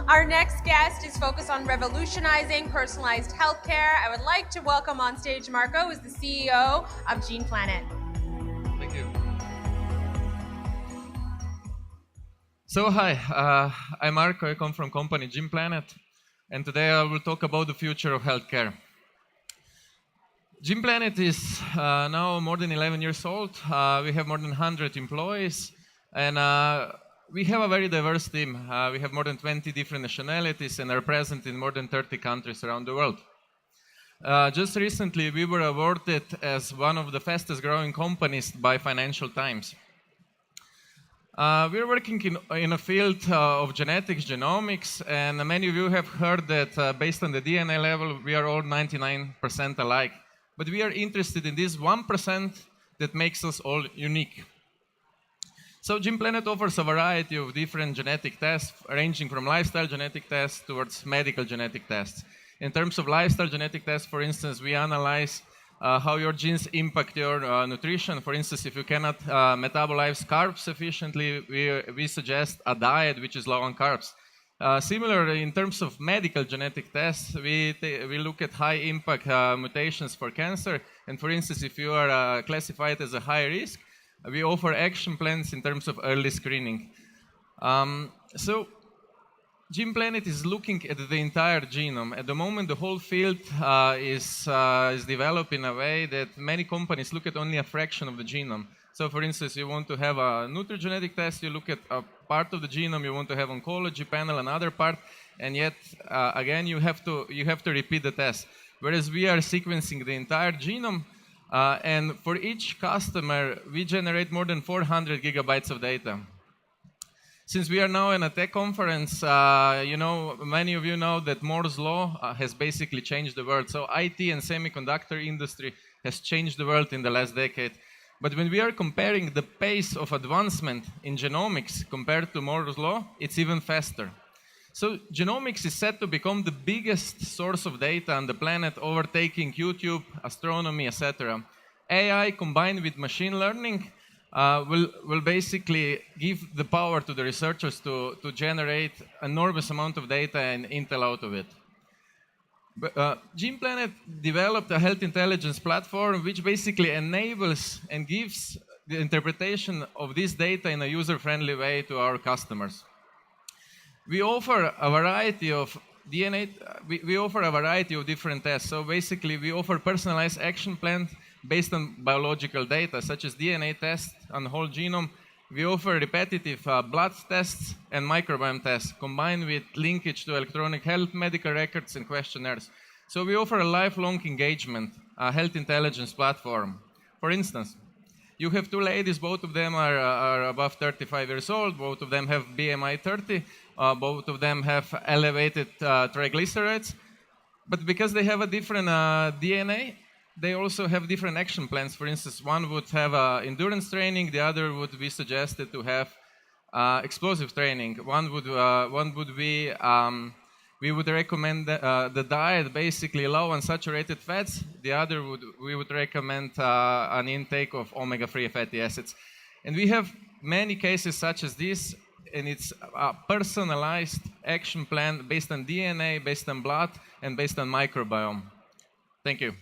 Our next guest is focused on revolutionizing personalized healthcare. I would like to welcome on stage Marko, who is the CEO of GenePlanet. Thank you. So hi, I'm Marko. I come from company GenePlanet, and today I will talk about the future of healthcare. GenePlanet is now more than 11 years old. We have more than 100 employees, and we have a very diverse team. We have more than 20 different nationalities and are present in more than 30 countries around the world. Just recently, we were awarded as one of the fastest growing companies by Financial Times. We're working in a field of genetics, genomics, and many of you have heard that based on the DNA level, we are all 99% alike. But we are interested in this 1% that makes us all unique. So GenePlanet offers a variety of different genetic tests, ranging from lifestyle genetic tests towards medical genetic tests. In terms of lifestyle genetic tests, for instance, we analyze how your genes impact your nutrition. For instance, if you cannot metabolize carbs efficiently, we suggest a diet which is low on carbs. Similarly, in terms of medical genetic tests, we look at high impact mutations for cancer. And for instance, if you are classified as a high risk, we offer action plans in terms of early screening. So GenePlanet is looking at the entire genome. At the moment, the whole field is developed in a way that many companies look at only a fraction of the genome. So for instance, you want to have a nutrigenetic test, you look at a part of the genome, you want to have oncology panel, another part, and yet, again, you have to repeat the test. Whereas we are sequencing the entire genome, and for each customer, we generate more than 400 gigabytes of data. Since we are now in a tech conference, many of you know that Moore's law has basically changed the world. So IT and semiconductor industry has changed the world in the last decade. But when we are comparing the pace of advancement in genomics compared to Moore's law, it's even faster. So genomics is set to become the biggest source of data on the planet, overtaking YouTube, astronomy, etc. AI combined with machine learning will basically give the power to the researchers to generate enormous amount of data and intel out of it. GenePlanet developed a health intelligence platform which basically enables and gives the interpretation of this data in a user-friendly way to our customers. We offer a variety of DNA. We offer a variety of different tests. So basically, we offer personalized action plans based on biological data, such as DNA tests on the whole genome. We offer repetitive blood tests and microbiome tests, combined with linkage to electronic health medical records and questionnaires. So we offer a lifelong engagement, a health intelligence platform. For instance, you have two ladies, both of them are above 35 years old, both of them have BMI 30, both of them have elevated triglycerides, but because they have a different DNA, they also have different action plans. For instance, one would have endurance training, the other would be suggested to have explosive training. One would be, we would recommend the diet basically low on saturated fats. The other we would recommend an intake of omega-3 fatty acids. And we have many cases such as this, and it's a personalized action plan based on DNA, based on blood, and based on microbiome. Thank you.